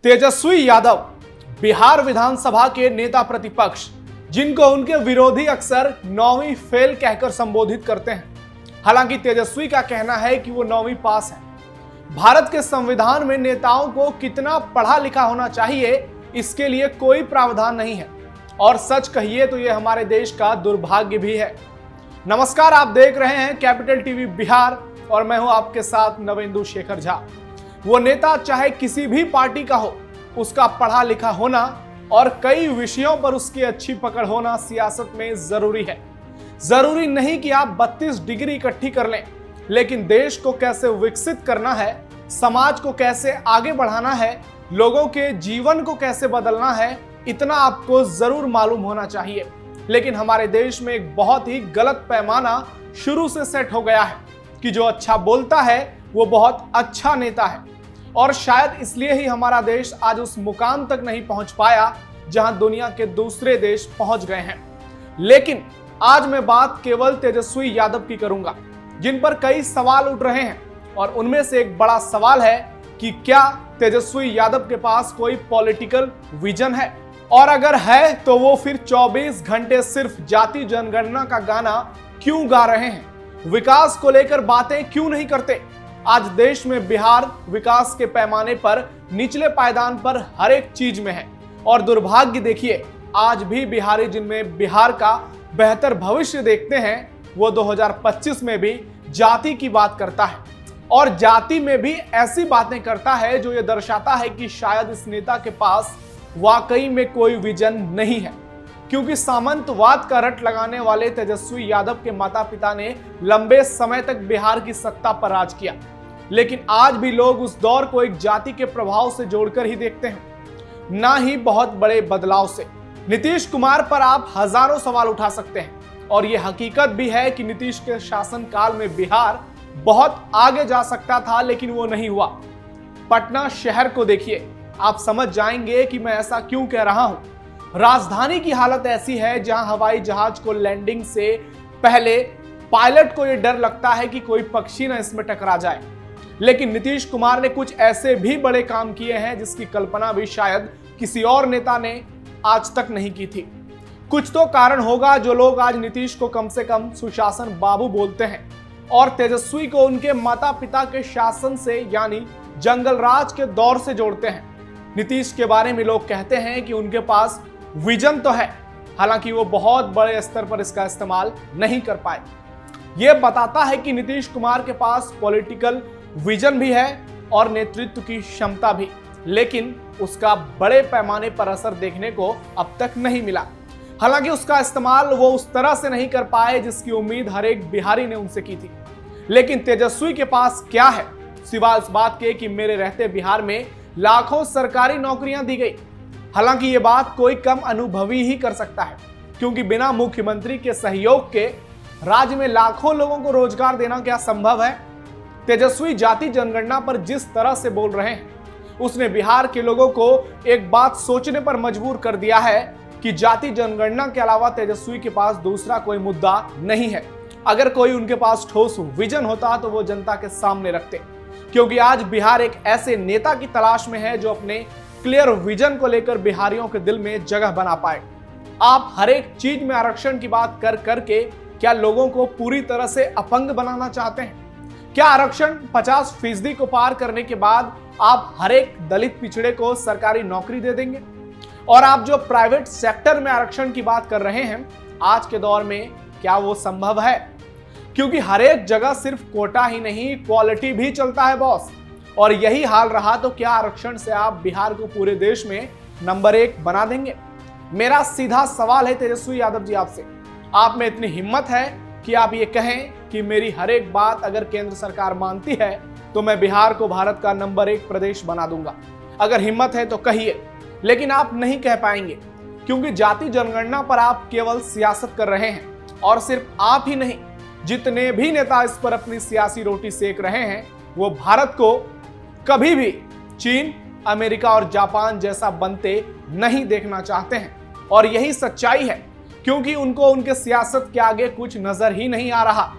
तेजस्वी यादव बिहार विधानसभा के नेता प्रतिपक्ष, जिनको उनके विरोधी अक्सर 9वीं फेल कहकर संबोधित करते हैं। हालांकि तेजस्वी का कहना है कि वो 9वीं पास है। भारत के संविधान में नेताओं को कितना पढ़ा लिखा होना चाहिए, इसके लिए कोई प्रावधान नहीं है और सच कहिए तो ये हमारे देश का दुर्भाग्य भी है। नमस्कार, आप देख रहे हैं कैपिटल टीवी बिहार और मैं हूं आपके साथ नवेंदु शेखर झा। वो नेता चाहे किसी भी पार्टी का हो, उसका पढ़ा लिखा होना और कई विषयों पर उसकी अच्छी पकड़ होना सियासत में जरूरी है। जरूरी नहीं कि आप 32 डिग्री इकट्ठी कर लें, लेकिन देश को कैसे विकसित करना है, समाज को कैसे आगे बढ़ाना है, लोगों के जीवन को कैसे बदलना है, इतना आपको जरूर मालूम होना चाहिए। लेकिन हमारे देश में एक बहुत ही गलत पैमाना शुरू से सेट हो गया है कि जो अच्छा बोलता है वो बहुत अच्छा नेता है, और शायद इसलिए ही हमारा देश आज उस मुकाम तक नहीं पहुंच पाया जहां दुनिया के दूसरे देश पहुंच गए हैं। लेकिन आज मैं बात केवल तेजस्वी यादव की करूंगा, जिन पर कई सवाल उठ रहे हैं, और उनमें से एक बड़ा सवाल है कि क्या तेजस्वी यादव के पास कोई पॉलिटिकल विजन है, और अगर है तो वो फिर 24 घंटे सिर्फ जाति जनगणना का गाना क्यों गा रहे हैं, विकास को लेकर बातें क्यों नहीं करते। आज देश में बिहार विकास के पैमाने पर निचले पायदान पर हर एक चीज में है, और दुर्भाग्य देखिए आज भी बिहारी जिनमें बिहार का बेहतर भविष्य देखते हैं, वो 2025 में भी जाति की बात करता है, और जाति में भी ऐसी बातें करता है जो ये दर्शाता है कि शायद इस नेता के पास वाकई में कोई विजन नहीं है। क्योंकि सामंतवाद का रट लगाने वाले तेजस्वी यादव के माता पिता ने लंबे समय तक बिहार की सत्ता पर राज किया, लेकिन आज भी लोग उस दौर को एक जाति के प्रभाव से जोड़कर ही देखते हैं, ना ही बहुत बड़े बदलाव से। नीतीश कुमार पर आप हजारों सवाल उठा सकते हैं, और यह हकीकत भी है कि नीतीश के शासनकाल में बिहार बहुत आगे जा सकता था, लेकिन वो नहीं हुआ। पटना शहर को देखिए, आप समझ जाएंगे कि मैं ऐसा क्यों कह रहा हूं। राजधानी की हालत ऐसी है जहां हवाई जहाज को लैंडिंग से पहले पायलट को यह डर लगता है कि कोई पक्षी न इसमें टकरा जाए। लेकिन नीतीश कुमार ने कुछ ऐसे भी बड़े काम किए हैं जिसकी कल्पना भी शायद किसी और नेता ने आज तक नहीं की थी। कुछ तो कारण होगा जो लोग आज नीतीश को कम से कम सुशासन बाबू बोलते हैं, और तेजस्वी को उनके माता पिता के शासन से यानी जंगल राज के दौर से जोड़ते हैं। नीतीश के बारे में लोग कहते हैं कि उनके पास विजन तो है, हालांकि वो बहुत बड़े स्तर पर इसका इस्तेमाल नहीं कर पाए। यह बताता है कि नीतीश कुमार के पास पॉलिटिकल विजन भी है और नेतृत्व की क्षमता भी, लेकिन उसका बड़े पैमाने पर असर देखने को अब तक नहीं मिला। हालांकि उसका इस्तेमाल वो उस तरह से नहीं कर पाए जिसकी उम्मीद हर एक बिहारी ने उनसे की थी। लेकिन तेजस्वी के पास क्या है, सिवाय इस बात के कि मेरे रहते बिहार में लाखों सरकारी नौकरियां दी गई। हालांकि ये बात कोई कम अनुभवी ही कर सकता है, क्योंकि बिना मुख्यमंत्री के सहयोग के राज्य में लाखों लोगों को रोजगार देना क्या संभव है। तेजस्वी जाति जनगणना पर जिस तरह से बोल रहे हैं, उसने बिहार के लोगों को एक बात सोचने पर मजबूर कर दिया है कि जाति जनगणना के अलावा तेजस्वी के पास दूसरा कोई मुद्दा नहीं है। अगर कोई उनके पास ठोस विजन होता तो वो जनता के सामने रखते, क्योंकि आज बिहार एक ऐसे नेता की तलाश में है जो अपने क्लियर विजन को लेकर बिहारियों के दिल में जगह बना पाए। आप हर एक चीज में आरक्षण की बात कर करके क्या लोगों को पूरी तरह से अपंग बनाना चाहते हैं? क्या आरक्षण 50% को पार करने के बाद आप हर एक दलित पिछड़े को सरकारी नौकरी दे देंगे? और आप जो प्राइवेट सेक्टर में आरक्षण की बात कर रहे हैं, आज के दौर में क्या वो संभव है? क्योंकि हर एक जगह सिर्फ कोटा ही नहीं, क्वालिटी भी चलता है बॉस। और यही हाल रहा तो क्या आरक्षण से आप बिहार को पूरे देश में नंबर 1 बना देंगे? मेरा सीधा सवाल है तेजस्वी यादव जी आपसे, आप में इतनी हिम्मत है कि आप ये कहें कि मेरी हर एक बात अगर केंद्र सरकार मानती है तो मैं बिहार को भारत का नंबर 1 प्रदेश बना दूंगा? अगर हिम्मत है तो कहिए, लेकिन आप नहीं कह पाएंगे, क्योंकि जाति जनगणना पर आप केवल सियासत कर रहे हैं। और सिर्फ आप ही नहीं, जितने भी नेता इस पर अपनी सियासी रोटी सेक रहे हैं, वो भारत को कभी भी चीन, अमेरिका और जापान जैसा बनते नहीं देखना चाहते हैं। और यही सच्चाई है, क्योंकि उनको उनके सियासत के आगे कुछ नजर ही नहीं आ रहा।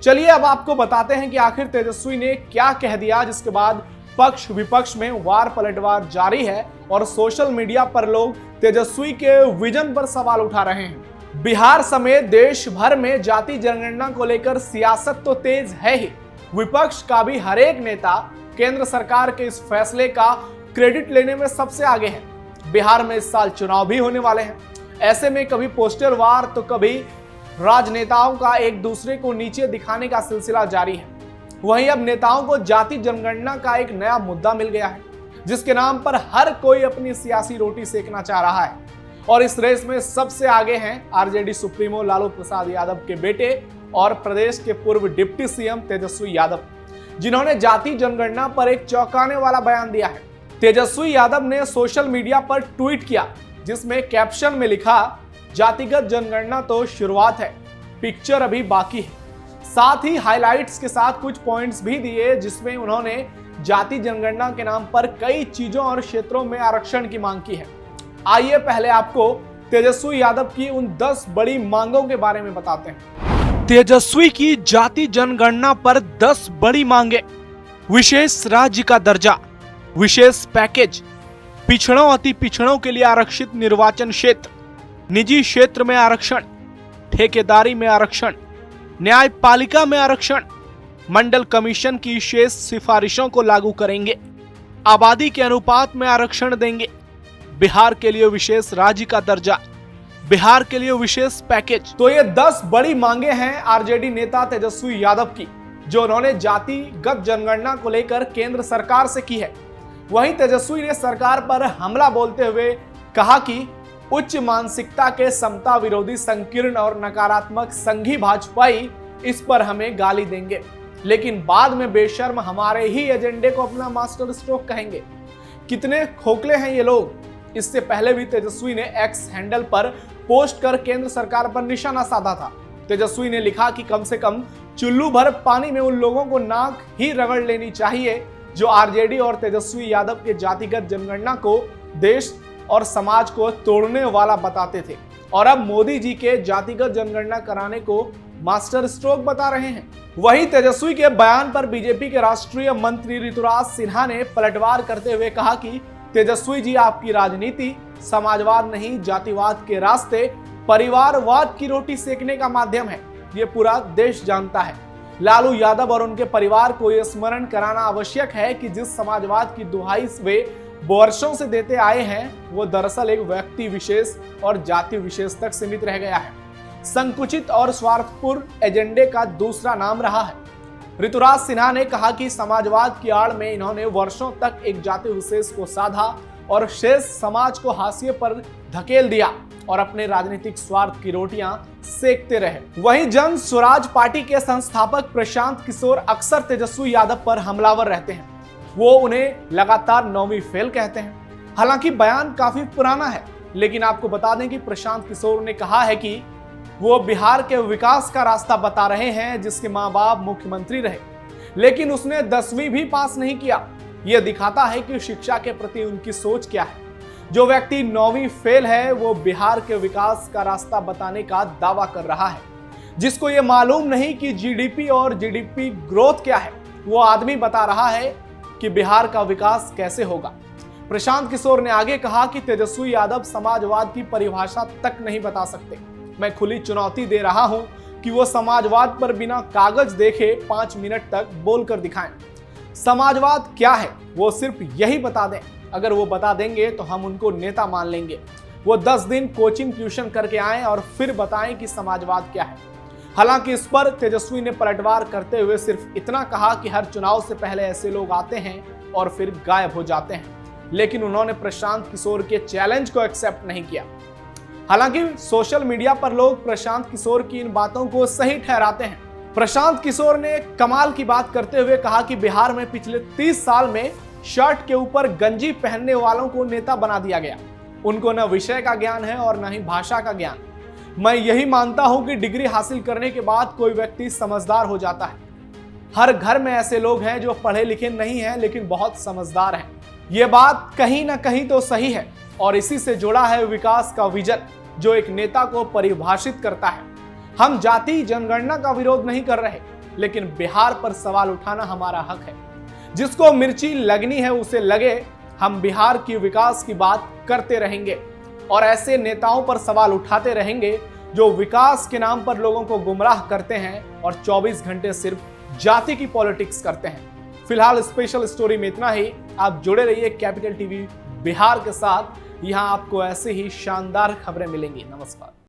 चलिए अब आपको बताते हैं कि आखिर तेजस्वी ने क्या कह दिया जिसके बाद पक्ष विपक्ष में वार पलटवार जारी है और सोशल मीडिया पर लोग तेजस्वी के विजन पर सवाल उठा रहे हैं। बिहार समेत देश भर में जाति जनगणना को लेकर सियासत तो तेज है ही, विपक्ष का भी हर एक नेता केंद्र सरकार के इस फैसले का क्रेडिट लेने में सबसे आगे है। बिहार में इस साल चुनाव भी होने वाले हैं। ऐसे में कभी पोस्टर वार तो कभी राजनेताओं का एक दूसरे को नीचे दिखाने का सिलसिला जारी है। वहीं अब नेताओं को जाति जनगणना का एक नया मुद्दा मिल गया है, जिसके नाम पर हर कोई अपनी सियासी रोटी सेकना चाह रहा है। और इस रेस में सबसे आगे हैं आरजेडी सुप्रीमो लालू प्रसाद यादव के बेटे और प्रदेश के पूर्व डिप्टी सीएम तेजस्वी यादव, जिन्होंने जाति जनगणना पर एक चौंकाने वाला बयान दिया है। तेजस्वी यादव ने सोशल मीडिया पर ट्वीट किया, जिसमें कैप्शन में लिखा, जातिगत जनगणना तो शुरुआत है, पिक्चर अभी बाकी है। साथ ही हाइलाइट्स के साथ कुछ पॉइंट्स भी दिए, जिसमें उन्होंने जाति जनगणना के नाम पर कई चीजों और क्षेत्रों में आरक्षण की मांग की है। आइए पहले आपको तेजस्वी यादव की उन 10 बड़ी मांगों के बारे में बताते हैं। तेजस्वी की जाति जनगणना पर 10 बड़ी मांगे। विशेष राज्य का दर्जा, विशेष पैकेज, पिछड़ों अति पिछड़ों के लिए आरक्षित निर्वाचन क्षेत्र, निजी क्षेत्र में आरक्षण, ठेकेदारी में आरक्षण, न्यायपालिका में आरक्षण, मंडल कमीशन की शेष सिफारिशों को लागू करेंगे, आबादी के अनुपात में आरक्षण देंगे, बिहार के लिए विशेष राज्य का दर्जा, बिहार के लिए विशेष पैकेज। तो ये 10 बड़ी मांगे हैं आरजेडी नेता तेजस्वी यादव की, जो उन्होंने जातिगत जनगणना को लेकर केंद्र सरकार से की है। वहीं तेजस्वी ने सरकार पर हमला बोलते हुए कहा कि उच्च मानसिकता के समता विरोधी संकीर्ण और नकारात्मक संघी भाजपाई इस पर हमें गाली देंगे, लेकिन बाद में बेशर्म हमारे ही एजेंडे को अपना मास्टर स्ट्रोक कहेंगे। कितने खोखले हैं ये लोग। इससे पहले भी तेजस्वी ने एक्स हैंडल पर पोस्ट कर केंद्र सरकार पर निशाना साधा था। तेजस्वी ने लिखा कि कम से कम चुल्लू भर पानी में उन लोगों को नाक ही रगड़ लेनी चाहिए जो आरजेडी और तेजस्वी यादव के जातिगत जनगणना को देश और समाज को तोड़ने वाला बताते थे, और अब मोदी जी के जातिगत जनगणना कराने को मास्टर स्ट्रोक बता रहे हैं। वहीं तेजस्वी के बयान पर बीजेपी के राष्ट्रीय मंत्री ऋतुराज सिन्हा ने पलटवार करते हुए कहा कि तेजस्वी जी, आपकी राजनीति समाजवाद नहीं, जातिवाद के रास्ते परिवारवाद की रोटी सेकने का माध्यम है। ये पूरा देश जानता है। लालू यादव और उनके परिवार को यह स्मरण कराना आवश्यक है कि जिस समाजवाद की दुहाई वे वर्षों से देते आए हैं, वो दरअसल एक व्यक्ति विशेष और जाति विशेष तक सीमित रह गया है। संकुचित और स्वार्थपूर्ण एजेंडे का दूसरा नाम रहा है। ऋतुराज सिन्हा ने कहा कि समाजवाद की आड़ में इन्होंने वर्षों तक एक जाति विशेष को साधा और शेष समाज को हाशिए पर धकेल दिया और अपने राजनीतिक स्वार्थ की रोटियां सेकते रहे। वहीं जन स्वराज पार्टी के संस्थापक प्रशांत किशोर अक्सर तेजस्वी यादव पर हमलावर रहते हैं। वो उन्हें लगातार 9वीं फेल कहते हैं। हालांकि बयान काफी पुराना है, लेकिन आपको बता दें कि प्रशांत किशोर ने कहा है कि वो बिहार के विकास का रास्ता बता रहे हैं, जिसके माँ बाप मुख्यमंत्री रहे, लेकिन उसने 10वीं भी पास नहीं किया। यह दिखाता है कि शिक्षा के प्रति उनकी सोच क्या है। जो व्यक्ति 9वीं फेल है, वो बिहार के विकास का रास्ता बताने का दावा कर रहा है, जिसको ये मालूम नहीं कि जीडीपी और जीडीपी ग्रोथ क्या है। वो आदमी बता रहा है कि बिहार का विकास कैसे होगा। प्रशांत किशोर ने आगे कहा कि तेजस्वी यादव समाजवाद की परिभाषा तक नहीं बता सकते। मैं खुली चुनौती दे रहा हूं कि वो समाजवाद पर बिना कागज देखे 5 मिनट तक बोलकर दिखाएं। समाजवाद क्या है वो सिर्फ यही बता दें। अगर वो बता देंगे तो हम उनको नेता मान लेंगे। वो 10 दिन कोचिंग ट्यूशन करके आएं और फिर बताएं कि समाजवाद क्या है। हालांकि इस पर तेजस्वी ने पलटवार करते हुए सिर्फ इतना कहा कि हर चुनाव से पहले ऐसे लोग आते हैं और फिर गायब हो जाते हैं, लेकिन उन्होंने प्रशांत किशोर के चैलेंज को एक्सेप्ट नहीं किया। हालांकि सोशल मीडिया पर लोग प्रशांत किशोर की इन बातों को सही ठहराते हैं। प्रशांत किशोर ने कमाल की बात करते हुए कहा कि बिहार में पिछले 30 साल में शर्ट के ऊपर गंजी पहनने वालों को नेता बना दिया गया। उनको न विषय का ज्ञान है और न ही भाषा का ज्ञान। मैं यही मानता हूं कि डिग्री हासिल करने के बाद कोई व्यक्ति समझदार हो जाता है। हर घर में ऐसे लोग हैं जो पढ़े लिखे नहीं हैं लेकिन बहुत समझदार हैं। ये बात कहीं ना कहीं तो सही है और इसी से जुड़ा है विकास का विजन जो एक नेता को परिभाषित करता है। हम जाति जनगणना का विरोध नहीं कर रहे, लेकिन बिहार पर सवाल उठाना हमारा हक है। जिसको मिर्ची लगनी है उसे लगे, हम बिहार की विकास की बात करते रहेंगे और ऐसे नेताओं पर सवाल उठाते रहेंगे जो विकास के नाम पर लोगों को गुमराह करते हैं और 24 घंटे सिर्फ जाति की पॉलिटिक्स करते हैं। फिलहाल स्पेशल स्टोरी में इतना ही। आप जुड़े रहिए कैपिटल टीवी बिहार के साथ, यहां आपको ऐसे ही शानदार खबरें मिलेंगी। नमस्कार।